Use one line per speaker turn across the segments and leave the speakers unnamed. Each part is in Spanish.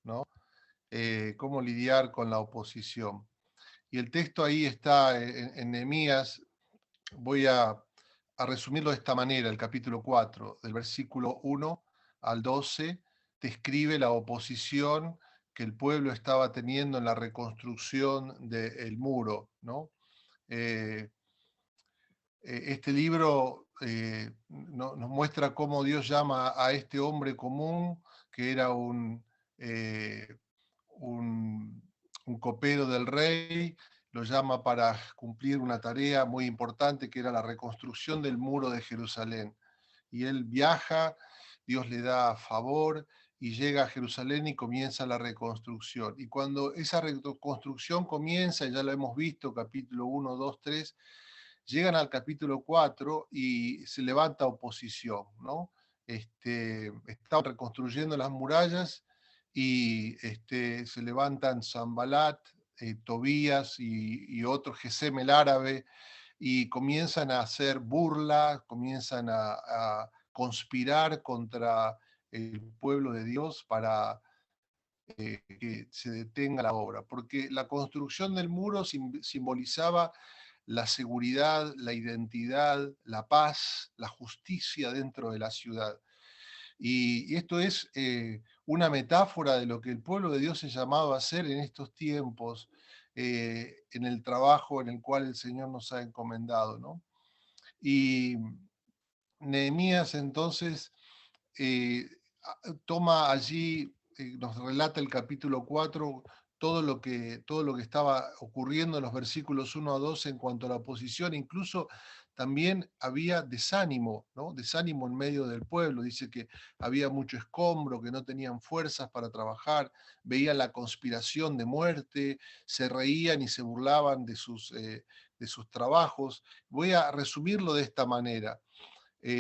¿no? Cómo lidiar con la oposición. Y el texto ahí está en Nehemías. Voy a resumirlo de esta manera: el capítulo 4, del versículo 1 al 12, describe la oposición que el pueblo estaba teniendo en la reconstrucción del muro, ¿no? Eh, este libro nos muestra cómo Dios llama a este hombre común, que era eh, un, un copero del rey, lo llama para cumplir una tarea muy importante, que era la reconstrucción del muro de Jerusalén. Y él viaja, Dios le da favor y llega a Jerusalén y comienza la reconstrucción. Y cuando esa reconstrucción comienza, y ya lo hemos visto, capítulo 1, 2, 3, llegan al capítulo 4 y se levanta oposición, ¿no? Estaban reconstruyendo las murallas y se levantan Sanbalat, Tobías y otros, Gesem el árabe, y comienzan a hacer burla, comienzan a conspirar contra el pueblo de Dios para que se detenga la obra, porque la construcción del muro simbolizaba la seguridad, la identidad, la paz, la justicia dentro de la ciudad. Y esto es una metáfora de lo que el pueblo de Dios es llamado a hacer en estos tiempos, en el trabajo en el cual el Señor nos ha encomendado, ¿no? Y Nehemías entonces eh, toma allí, nos relata el capítulo 4, todo lo que estaba ocurriendo en los versículos 1 a 2 en cuanto a la oposición. Incluso también había desánimo, ¿no? Desánimo en medio del pueblo. Dice que había mucho escombro, que no tenían fuerzas para trabajar, veían la conspiración de muerte, se reían y se burlaban de sus trabajos. Voy a resumirlo de esta manera: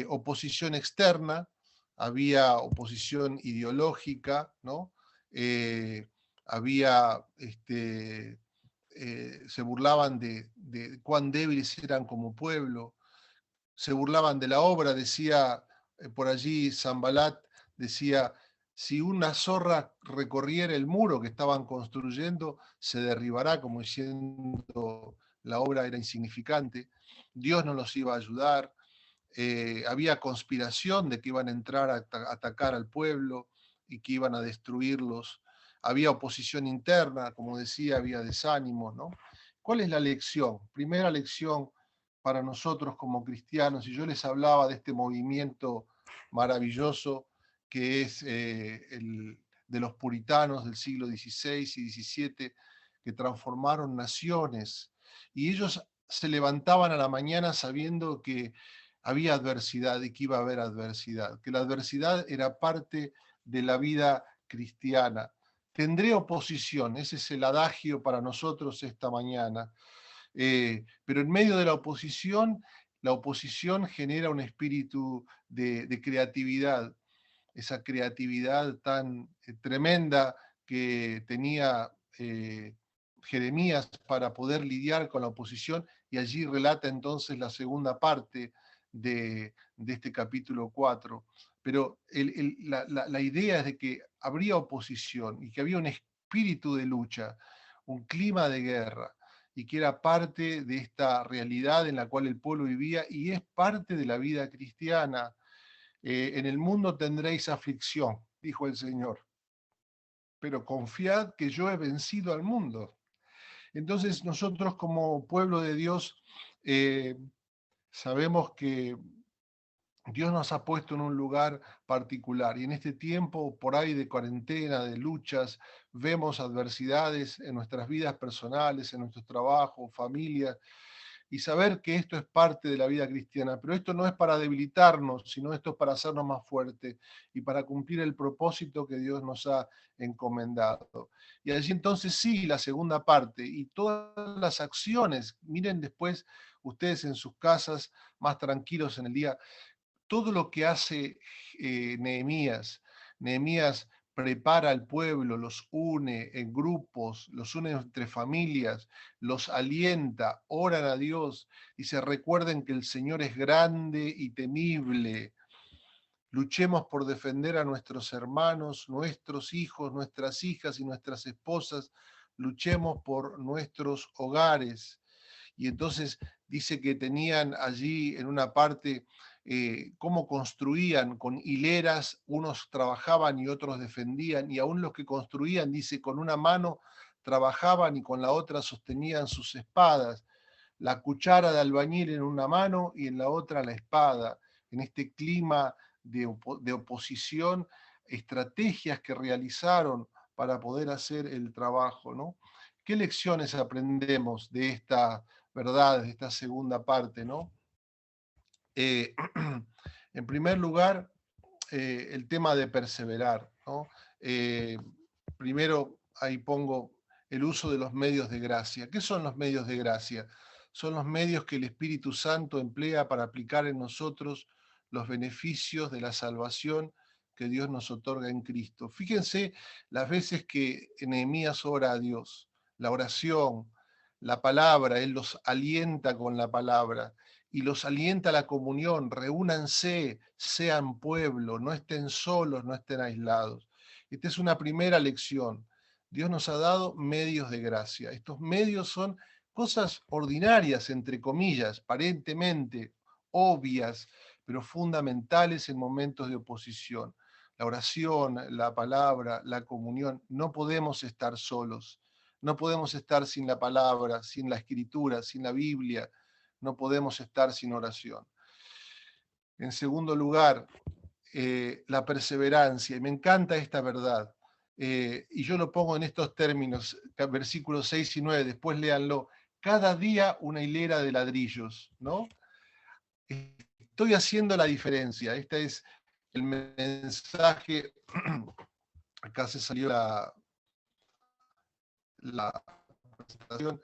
oposición externa, había oposición ideológica, ¿no? Eh, había, se burlaban de cuán débiles eran como pueblo, se burlaban de la obra, decía por allí Sanbalat, decía: si una zorra recorriera el muro que estaban construyendo, se derribará, como diciendo la obra era insignificante, Dios no los iba a ayudar. Había conspiración de que iban a entrar a atacar al pueblo y que iban a destruirlos. Había oposición interna, como decía, había desánimo, ¿no? ¿Cuál es la lección? Primera lección para nosotros como cristianos, y yo les hablaba de este movimiento maravilloso que es de los puritanos del siglo XVI y XVII, que transformaron naciones, y ellos se levantaban a la mañana sabiendo que había adversidad y que iba a haber adversidad, que la adversidad era parte de la vida cristiana. Tendré oposición, ese es el adagio para nosotros esta mañana. Pero en medio de la oposición genera un espíritu de creatividad, esa creatividad tan tremenda que tenía Jeremías para poder lidiar con la oposición, y allí relata entonces la segunda parte de este capítulo 4. Pero la idea es de que habría oposición y que había un espíritu de lucha, un clima de guerra, y que era parte de esta realidad en la cual el pueblo vivía y es parte de la vida cristiana. En el mundo tendréis aflicción, dijo el Señor, pero confiad que yo he vencido al mundo. Entonces nosotros como pueblo de Dios eh, sabemos que Dios nos ha puesto en un lugar particular, y en este tiempo por ahí de cuarentena, de luchas, vemos adversidades en nuestras vidas personales, en nuestros trabajos, familias, y saber que esto es parte de la vida cristiana. Pero esto no es para debilitarnos, sino esto es para hacernos más fuertes y para cumplir el propósito que Dios nos ha encomendado. Y allí entonces sí, la segunda parte y todas las acciones, miren después ustedes en sus casas más tranquilos en el día, todo lo que hace Nehemías. Nehemías prepara al pueblo, los une en grupos, los une entre familias, los alienta, oran a Dios y se recuerden que el Señor es grande y temible. luchemos por defender a nuestros hermanos, nuestros hijos, nuestras hijas y nuestras esposas, luchemos por nuestros hogares. Y entonces dice que tenían allí en una parte cómo construían con hileras, unos trabajaban y otros defendían, y aún los que construían, dice, con una mano trabajaban y con la otra sostenían sus espadas, la cuchara de albañil en una mano y en la otra la espada, en este clima de oposición, estrategias que realizaron para poder hacer el trabajo, ¿no? ¿Qué lecciones aprendemos de esta verdad, de esta segunda parte, ¿no? En primer lugar, el tema de perseverar, ¿no? Eh, Primero, ahí pongo el uso de los medios de gracia. ¿Qué son los medios de gracia? Son los medios que el Espíritu Santo emplea para aplicar en nosotros los beneficios de la salvación que Dios nos otorga en Cristo. Fíjense las veces que Nehemías ora a Dios, la oración, la palabra, Él los alienta con la palabra y los alienta a la comunión, reúnanse, sean pueblo, no estén solos, no estén aislados. Esta es una primera lección. Dios nos ha dado medios de gracia. Estos medios son cosas ordinarias, entre comillas, aparentemente obvias, pero fundamentales en momentos de oposición. La oración, la palabra, la comunión, no podemos estar solos. No podemos estar sin la palabra, sin la escritura, sin la Biblia. No podemos estar sin oración. En segundo lugar, la perseverancia. Y me encanta esta verdad. Y yo lo pongo en estos términos, versículos 6 y 9, después léanlo. Cada día una hilera de ladrillos, ¿no? Estoy haciendo la diferencia. Este es el mensaje. Acá se salió la presentación.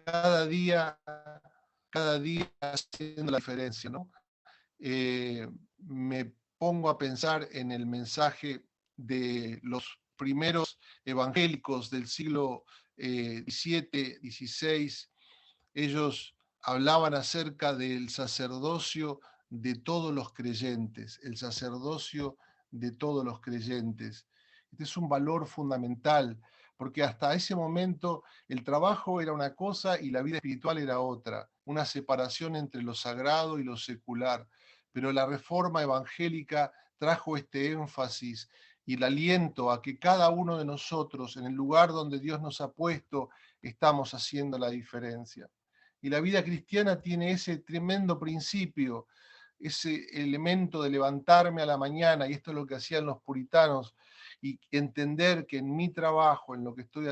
Cada día, cada día haciendo la diferencia, ¿no? Me pongo a pensar en el mensaje de los primeros evangélicos del siglo XVII, XVI. Ellos hablaban acerca del sacerdocio de todos los creyentes, el sacerdocio de todos los creyentes. Este es un valor fundamental, porque hasta ese momento el trabajo era una cosa y la vida espiritual era otra, una separación entre lo sagrado y lo secular. Pero la reforma evangélica trajo este énfasis y el aliento a que cada uno de nosotros, en el lugar donde Dios nos ha puesto, estamos haciendo la diferencia. Y la vida cristiana tiene ese tremendo principio, ese elemento de levantarme a la mañana, y esto es lo que hacían los puritanos, y entender que en mi trabajo, en lo que estoy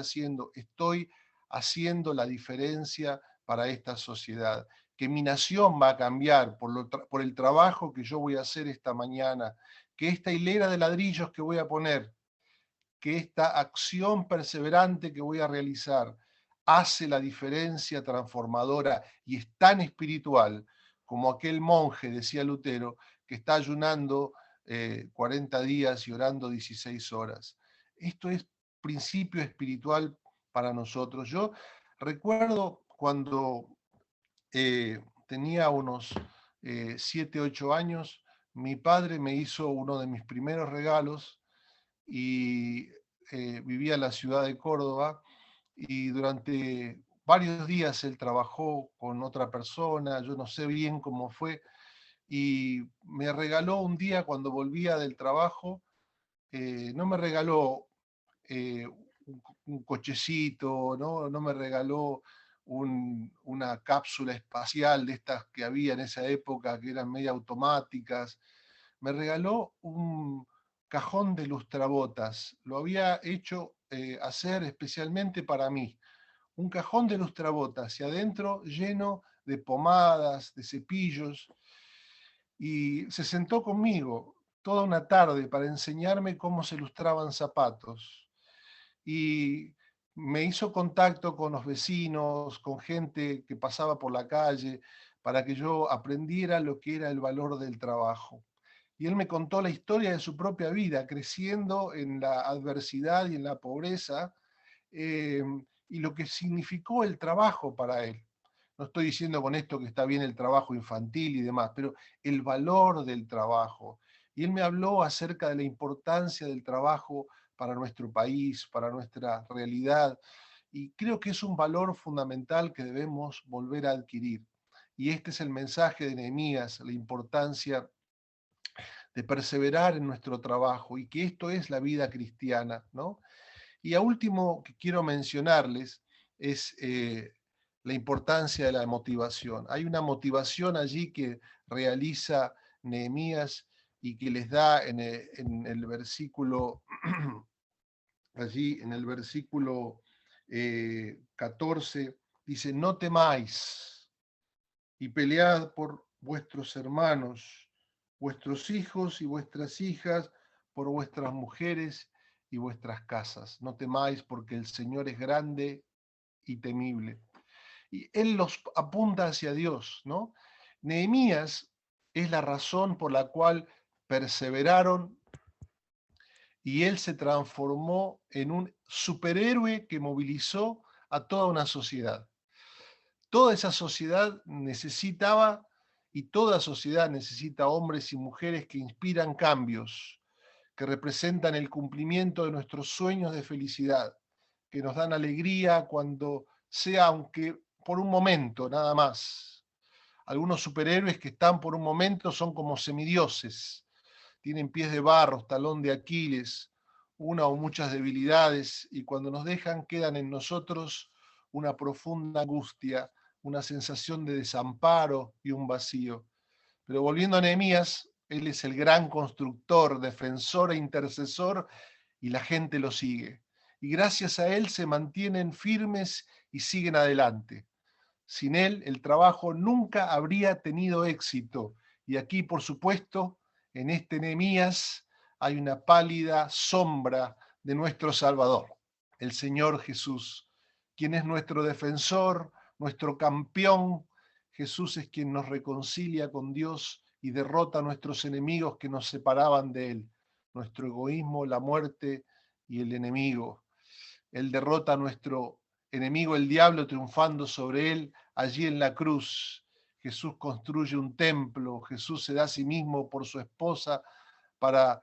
haciendo la diferencia para esta sociedad, que mi nación va a cambiar por el trabajo que yo voy a hacer esta mañana, que esta hilera de ladrillos que voy a poner, que esta acción perseverante que voy a realizar hace la diferencia transformadora y es tan espiritual como aquel monje, decía Lutero, que está ayunando 40 días y orando 16 horas. Esto es principio espiritual para nosotros. Yo recuerdo cuando tenía unos 7, 8 años, mi padre me hizo uno de mis primeros regalos y vivía en la ciudad de Córdoba y durante varios días él trabajó con otra persona, yo no sé bien cómo fue, y me regaló un día cuando volvía del trabajo, no me regaló eh, un cochecito, no me regaló una cápsula espacial de estas que había en esa época, que eran medio automáticas, me regaló un cajón de lustrabotas. Lo había hecho hacer especialmente para mí. Un cajón de lustrabotas y adentro lleno de pomadas, de cepillos. Y se sentó conmigo toda una tarde para enseñarme cómo se lustraban zapatos. Y me hizo contacto con los vecinos, con gente que pasaba por la calle, para que yo aprendiera lo que era el valor del trabajo. Y él me contó la historia de su propia vida, creciendo en la adversidad y en la pobreza, eh, y lo que significó el trabajo para él. No estoy diciendo con esto que está bien el trabajo infantil y demás, pero el valor del trabajo. Y él me habló acerca de la importancia del trabajo para nuestro país, para nuestra realidad, y creo que es un valor fundamental que debemos volver a adquirir. Y este es el mensaje de Nehemías, la importancia de perseverar en nuestro trabajo y que esto es la vida cristiana, ¿no? Y a último que quiero mencionarles es la importancia de la motivación. Hay una motivación allí que realiza Nehemías y que les da en el versículo, allí en el versículo 14, dice, no temáis y pelead por vuestros hermanos, vuestros hijos y vuestras hijas, por vuestras mujeres y vuestras casas. No temáis porque el Señor es grande y temible. Y Él los apunta hacia Dios, ¿no? Nehemías es la razón por la cual perseveraron y él se transformó en un superhéroe que movilizó a toda una sociedad. Toda esa sociedad necesitaba, y toda sociedad necesita hombres y mujeres que inspiran cambios, que representan el cumplimiento de nuestros sueños de felicidad, que nos dan alegría cuando sea, aunque por un momento nada más. Algunos superhéroes que están por un momento son como semidioses, tienen pies de barro, talón de Aquiles, una o muchas debilidades, y cuando nos dejan quedan en nosotros una profunda angustia, una sensación de desamparo y un vacío. Pero volviendo a Nehemías, él es el gran constructor, defensor e intercesor, y la gente lo sigue. Y gracias a él se mantienen firmes y siguen adelante. Sin él, el trabajo nunca habría tenido éxito. Y aquí, por supuesto, en este Nehemías hay una pálida sombra de nuestro Salvador, el Señor Jesús, quien es nuestro defensor, nuestro campeón. Jesús es quien nos reconcilia con Dios y derrota a nuestros enemigos que nos separaban de Él, nuestro egoísmo, la muerte y el enemigo. Él derrota a nuestro enemigo, el diablo, triunfando sobre él allí en la cruz. Jesús construye un templo, Jesús se da a sí mismo por su esposa para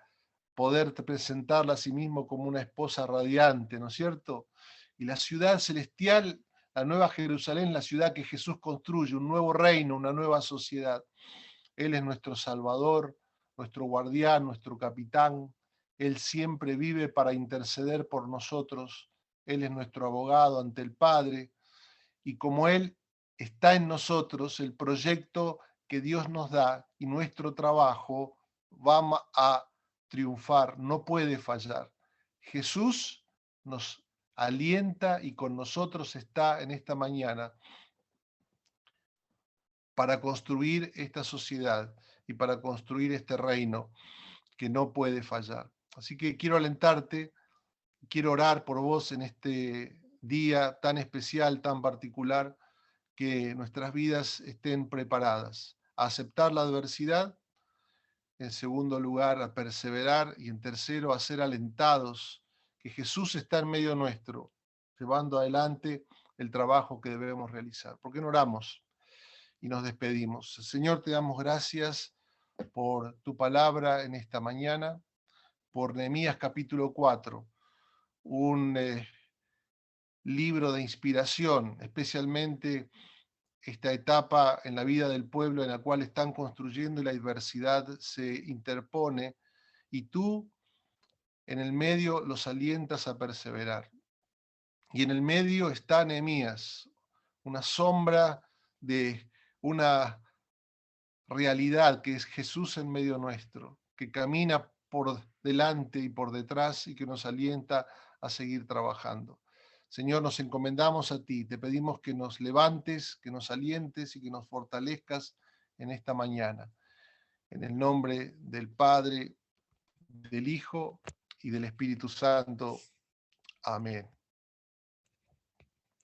poder presentarla a sí mismo como una esposa radiante, ¿no es cierto? Y la ciudad celestial, la nueva Jerusalén, la ciudad que Jesús construye, un nuevo reino, una nueva sociedad. Él es nuestro Salvador, nuestro guardián, nuestro capitán. Él siempre vive para interceder por nosotros. Él es nuestro abogado ante el Padre. Y como Él está en nosotros, el proyecto que Dios nos da y nuestro trabajo va a triunfar, no puede fallar. Jesús nos alienta y con nosotros está en esta mañana para construir esta sociedad y para construir este reino que no puede fallar. Así que quiero alentarte, quiero orar por vos en este día tan especial, tan particular, que nuestras vidas estén preparadas a aceptar la adversidad, en segundo lugar a perseverar y en tercero a ser alentados, que Jesús está en medio nuestro, llevando adelante el trabajo que debemos realizar. ¿Por qué no oramos y nos despedimos? Señor, te damos gracias por tu palabra en esta mañana, por Nehemías capítulo 4, un libro de inspiración, especialmente esta etapa en la vida del pueblo en la cual están construyendo y la adversidad se interpone, y tú en el medio los alientas a perseverar. Y en el medio está Nehemías, una sombra de una realidad que es Jesús en medio nuestro, que camina por delante y por detrás y que nos alienta a seguir trabajando. Señor, nos encomendamos a ti, te pedimos que nos levantes, que nos alientes y que nos fortalezcas en esta mañana. En el nombre del Padre, del Hijo y del Espíritu Santo. Amén.